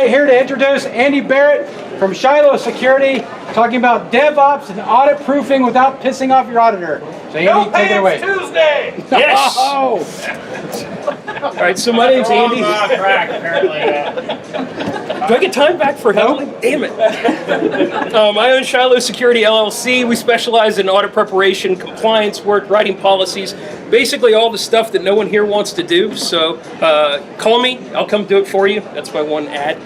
Here to introduce Andy Barrett from Shiloh Security, talking about DevOps and audit proofing without pissing off your auditor. So Andy, take it away. Tuesday! Yes! Oh. All right, so my name's Andy. Do I get time back for Headley? Damn it. I own Shiloh Security LLC. We specialize in audit preparation, compliance work, writing policies, basically all the stuff that no one here wants to do. So call me, I'll come do it for you. That's my one ad.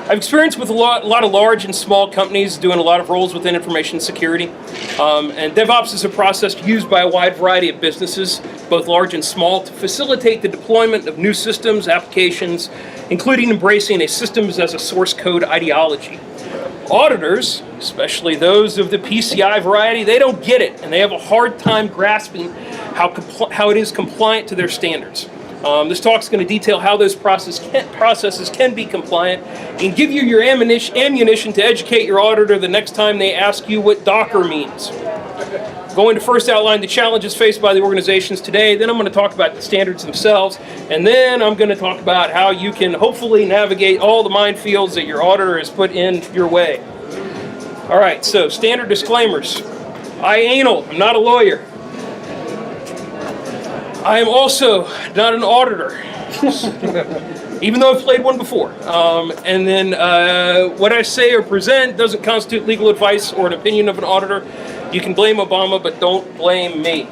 I've experienced with a lot of large and small companies doing a lot of roles within information security. And DevOps is a process used by a wide variety of businesses, both large and small, to facilitate the deployment of new systems, applications, including embracing a systems as a source code ideology. Auditors, especially those of the PCI variety, they don't get it, and they have a hard time grasping how it is compliant to their standards. This talk is going to detail how those processes can be compliant and give you your ammunition to educate your auditor the next time they ask you what Docker means. Going to first outline the challenges faced by the organizations today, then I'm going to talk about the standards themselves, and then I'm going to talk about how you can hopefully navigate all the minefields that your auditor has put in your way. All right, so standard disclaimers. I'm not a lawyer. I am also not an auditor, even though I've played one before. And then what I say or present doesn't constitute legal advice or an opinion of an auditor. You can blame Obama, but don't blame me.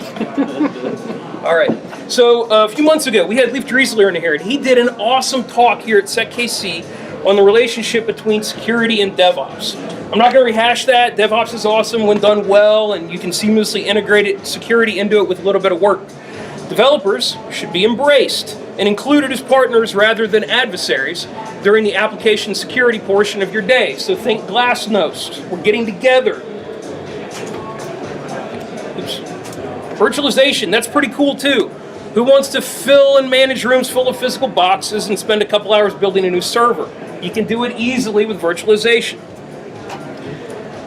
All right. So a few months ago, we had Leif Driesler in here, and he did an awesome talk here at SecKC on the relationship between security and DevOps. I'm not going to rehash that. DevOps is awesome when done well, and you can seamlessly integrate security into it with a little bit of work. Developers should be embraced and included as partners rather than adversaries during the application security portion of your day. So think Glassnode. We're getting together. Oops. Virtualization, that's pretty cool too. Who wants to fill and manage rooms full of physical boxes and spend a couple hours building a new server? You can do it easily with virtualization.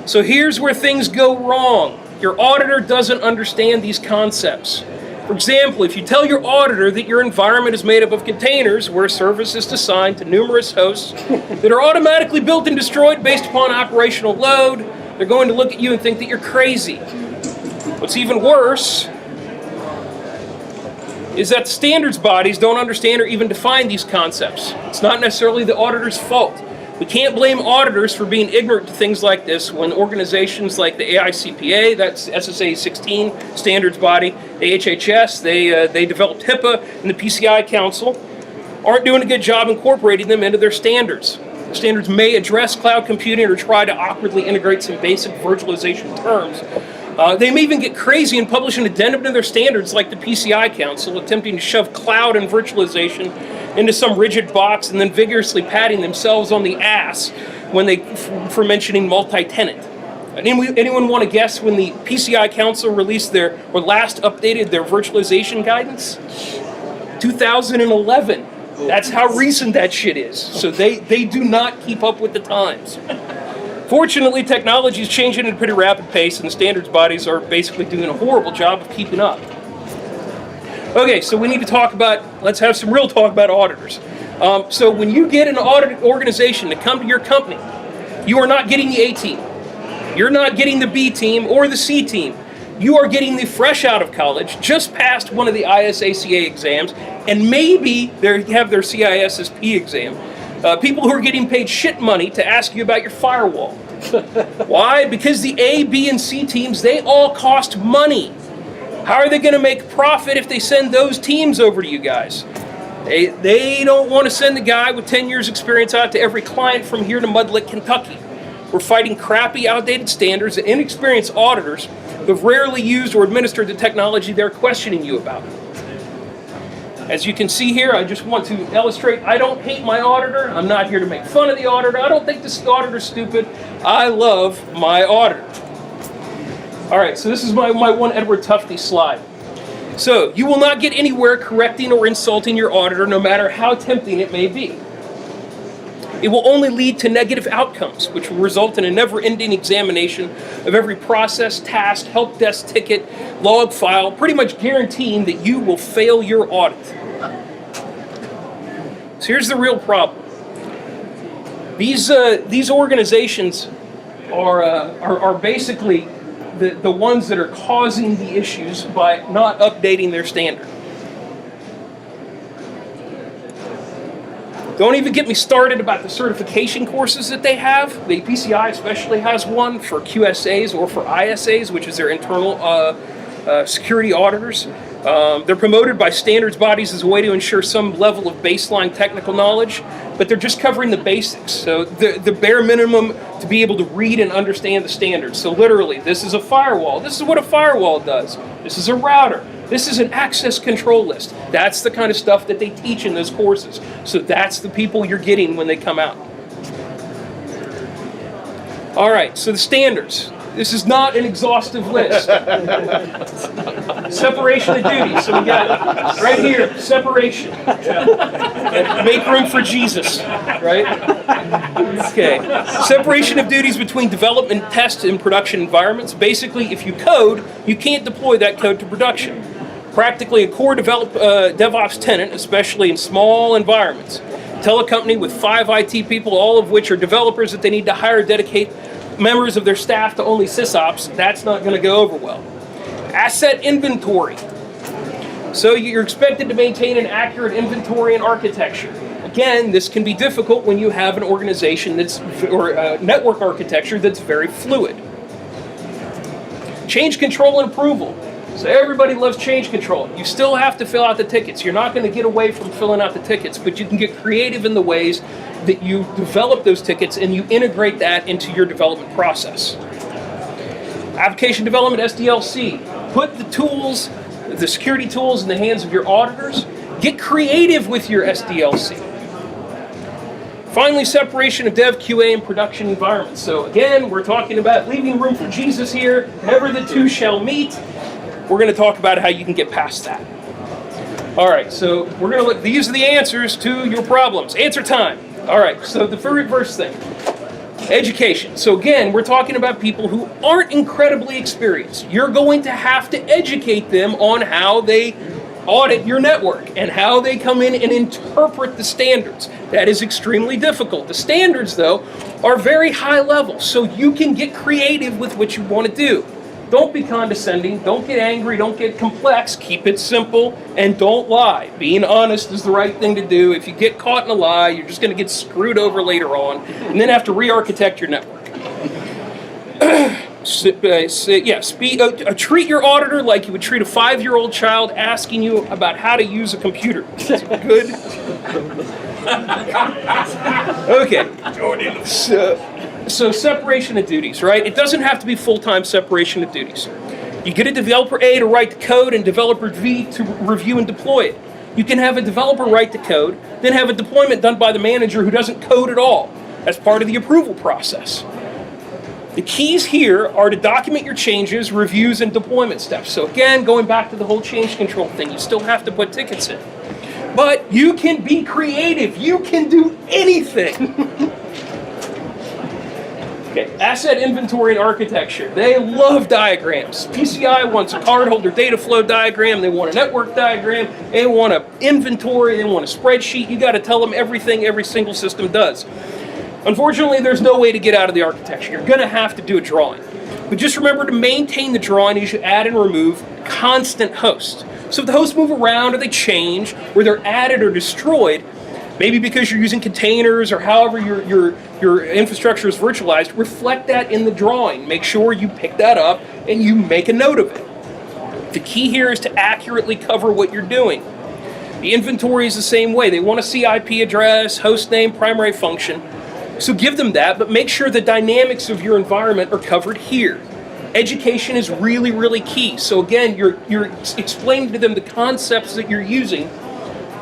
So here's where things go wrong. Your auditor doesn't understand these concepts. For example, if you tell your auditor that your environment is made up of containers where a service is assigned to numerous hosts that are automatically built and destroyed based upon operational load, they're going to look at you and think that you're crazy. What's even worse is that the standards bodies don't understand or even define these concepts. It's not necessarily the auditor's fault. We can't blame auditors for being ignorant to things like this when organizations like the AICPA, that's SSA 16 standards body, the HHS, they developed HIPAA, and the PCI Council aren't doing a good job incorporating them into their standards. The standards may address cloud computing or try to awkwardly integrate some basic virtualization terms. They may even get crazy and publish an addendum to their standards like the PCI Council, attempting to shove cloud and virtualization into some rigid box and then vigorously patting themselves on the ass for mentioning multi-tenant. Anyone want to guess when the PCI Council released last updated their virtualization guidance? 2011. That's how recent that shit is. So they do not keep up with the times. Fortunately, technology is changing at a pretty rapid pace, and the standards bodies are basically doing a horrible job of keeping up. Okay, so we need to let's have some real talk about auditors. So when you get an audit organization to come to your company, you are not getting the A team. You're not getting the B team or the C team. You are getting the fresh out of college, just passed one of the ISACA exams, and maybe they have their CISSP exam. People who are getting paid shit money to ask you about your firewall. Why? Because the A, B, and C teams, they all cost money. How are they going to make profit if they send those teams over to you guys? They don't want to send the guy with 10 years experience out to every client from here to Mudlick, Kentucky. We're fighting crappy, outdated standards and inexperienced auditors who have rarely used or administered the technology they're questioning you about. As you can see here, I just want to illustrate, I don't hate my auditor. I'm not here to make fun of the auditor. I don't think this auditor's stupid. I love my auditor. All right, so this is my one Edward Tufte slide. So, you will not get anywhere correcting or insulting your auditor, no matter how tempting it may be. It will only lead to negative outcomes, which will result in a never-ending examination of every process, task, help desk ticket, log file, pretty much guaranteeing that you will fail your audit. So here's the real problem. These organizations are basically the ones that are causing the issues by not updating their standard. Don't even get me started about the certification courses that they have. The PCI especially has one for QSAs or for ISAs, which is their internal security auditors. They're promoted by standards bodies as a way to ensure some level of baseline technical knowledge, but they're just covering the basics. So the bare minimum to be able to read and understand the standards. So literally, this is a firewall. This is what a firewall does. This is a router. This is an access control list. That's the kind of stuff that they teach in those courses. So that's the people you're getting when they come out. All right, so the standards. This is not an exhaustive list. Separation of duties. So we got right here, separation. And make room for Jesus, right? Okay. Separation of duties between development, test, and production environments. Basically, if you code, you can't deploy that code to production. Practically a core DevOps tenet, especially in small environments. Tell a company with 5 IT people, all of which are developers, that they need to hire dedicate members of their staff to only sysops. That's not going to go over well. Asset inventory. So you're expected to maintain an accurate inventory and architecture. Again, this can be difficult when you have an organization or a network architecture that's very fluid. Change control and approval. So everybody loves change control. You still have to fill out the tickets. You're not going to get away from filling out the tickets, but you can get creative in the ways that you develop those tickets and you integrate that into your development process. Application development, SDLC. Put the tools, the security tools in the hands of your auditors. Get creative with your SDLC. Finally, separation of dev, QA, and production environments. So again, we're talking about leaving room for Jesus here. Never the two shall meet. We're going to talk about how you can get past that. All right, so we're going to look. These are the answers to your problems. Answer time. All right, so the first thing, education. So again, we're talking about people who aren't incredibly experienced. You're going to have to educate them on how they audit your network and how they come in and interpret the standards. That is extremely difficult. The standards, though, are very high level, so you can get creative with what you want to do. Don't be condescending, don't get angry, don't get complex, keep it simple, and don't lie. Being honest is the right thing to do. If you get caught in a lie, you're just going to get screwed over later on, and then have to re-architect your network. Treat your auditor like you would treat a 5-year-old child asking you about how to use a computer. Good? Okay. So separation of duties, right? It doesn't have to be full-time separation of duties. You get a developer A to write the code and developer V to review and deploy it. You can have a developer write the code, then have a deployment done by the manager who doesn't code at all as part of the approval process. The keys here are to document your changes, reviews, and deployment steps. So again, going back to the whole change control thing, you still have to put tickets in. But you can be creative. You can do anything. Okay, asset inventory and architecture. They love diagrams. PCI wants a cardholder data flow diagram. They want a network diagram. They want an inventory. They want a spreadsheet. You got to tell them everything every single system does. Unfortunately, there's no way to get out of the architecture. You're going to have to do a drawing. But just remember to maintain the drawing as you add and remove constant hosts. So if the hosts move around or they change or they're added or destroyed, maybe because you're using containers or however your infrastructure is virtualized, reflect that in the drawing. Make sure you pick that up and you make a note of it. The key here is to accurately cover what you're doing. The inventory is the same way. They want to see IP address, host name, primary function. So give them that, but make sure the dynamics of your environment are covered here. Education is really, really key. So again, you're explaining to them the concepts that you're using,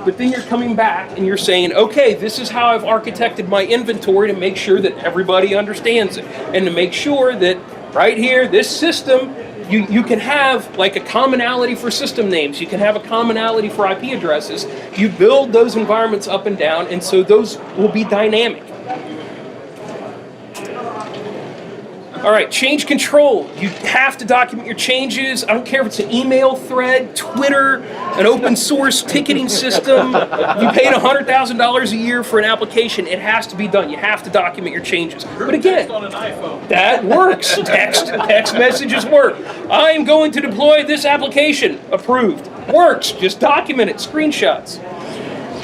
but then you're coming back and you're saying, okay, this is how I've architected my inventory to make sure that everybody understands it. And to make sure that right here, this system, you can have like a commonality for system names. You can have a commonality for IP addresses. You build those environments up and down, and so those will be dynamic. All right, change control. You have to document your changes. I don't care if it's an email thread, Twitter, an open source ticketing system. You paid $100,000 a year for an application. It has to be done. You have to document your changes. But again, that works. Text messages work. I am going to deploy this application. Approved. Works. Just document it. Screenshots.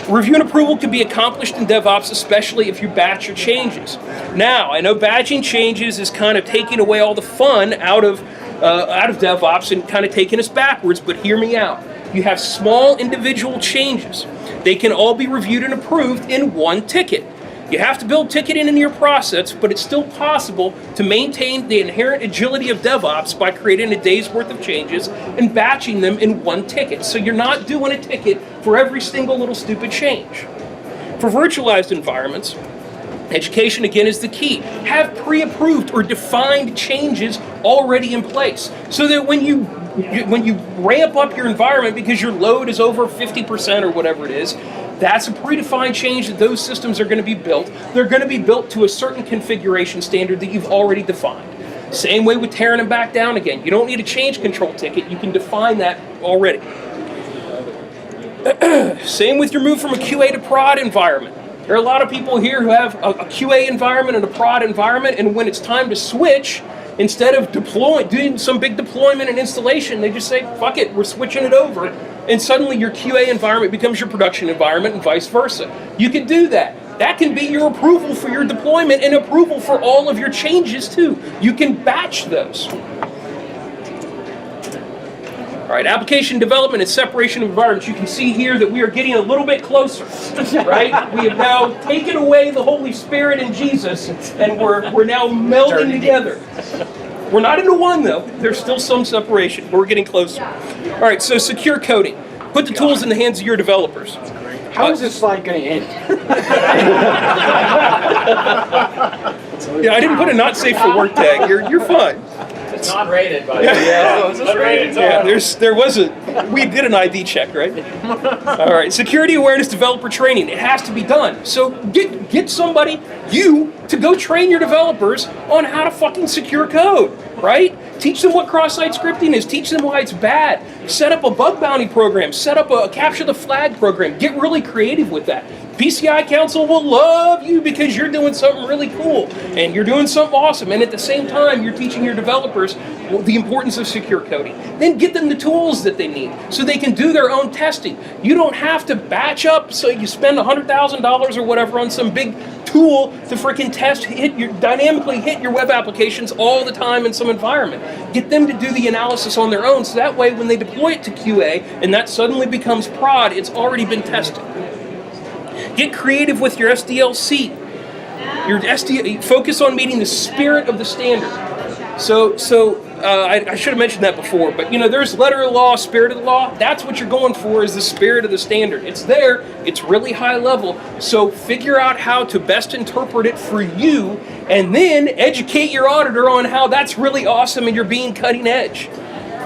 Review and approval can be accomplished in DevOps, especially if you batch your changes. Now, I know batching changes is kind of taking away all the fun out of DevOps and kind of taking us backwards, but hear me out. You have small individual changes. They can all be reviewed and approved in one ticket. You have to build ticketing into your process, but it's still possible to maintain the inherent agility of DevOps by creating a day's worth of changes and batching them in one ticket. So you're not doing a ticket for every single little stupid change. For virtualized environments, education again is the key. Have pre-approved or defined changes already in place so that when you ramp up your environment because your load is over 50% or whatever it is, that's a predefined change that those systems are going to be built. They're going to be built to a certain configuration standard that you've already defined. Same way with tearing them back down again. You don't need a change control ticket. You can define that already. Same with your move from a QA to prod environment. There are a lot of people here who have a QA environment and a prod environment, and when it's time to switch, instead of doing some big deployment and installation, they just say, fuck it, we're switching it over. And suddenly your QA environment becomes your production environment and vice versa. You can do that. That can be your approval for your deployment and approval for all of your changes too. You can batch those. All right, application development and separation of environments. You can see here that we are getting a little bit closer, right? We have now taken away the Holy Spirit and Jesus, and we're now melding together. We're not into one, though. There's still some separation, but we're getting closer. All right, so secure coding. Put the tools in the hands of your developers. How is this slide going to end? Yeah, I didn't put a not safe for work tag. You're fine. It's not rated, by the way. Yeah, we did an ID check, right? All right, security awareness developer training. It has to be done. So get somebody, to go train your developers on how to fucking secure code, right? Teach them what cross-site scripting is. Teach them why it's bad. Set up a bug bounty program. Set up a capture the flag program. Get really creative with that. PCI Council will love you because you're doing something really cool and you're doing something awesome, and at the same time you're teaching your developers the importance of secure coding. Then get them the tools that they need so they can do their own testing. You don't have to batch up so you spend $100,000 or whatever on some big tool to freaking dynamically hit your web applications all the time in some environment. Get them to do the analysis on their own so that way when they deploy it to QA and that suddenly becomes prod, it's already been tested. Get creative with your SDLC. Focus on meeting the spirit of the standard. I should have mentioned that before, but there's letter of the law, spirit of the law. That's what you're going for, is the spirit of the standard. It's there, it's really high level, so figure out how to best interpret it for you, and then educate your auditor on how that's really awesome and you're being cutting edge.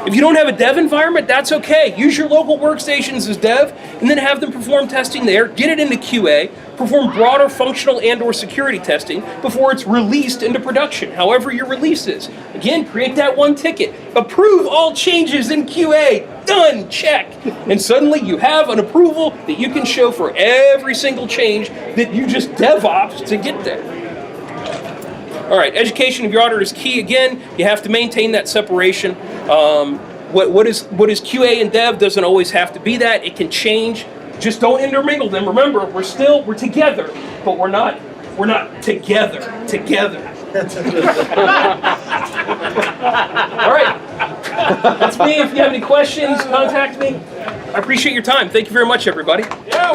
If you don't have a dev environment, that's okay. Use your local workstations as dev, and then have them perform testing there, get it into QA, perform broader functional and or security testing before it's released into production, however your release is. Again, create that one ticket. Approve all changes in QA. Done, check. And suddenly you have an approval that you can show for every single change that you just DevOps to get there. All right, education of your auditor is key. Again, you have to maintain that separation. What is QA and dev doesn't always have to be that. It can change. Just don't intermingle them. Remember, we're together, but we're not together. All right, that's me. If you have any questions, contact me. I appreciate your time. Thank you very much, everybody. Yeah.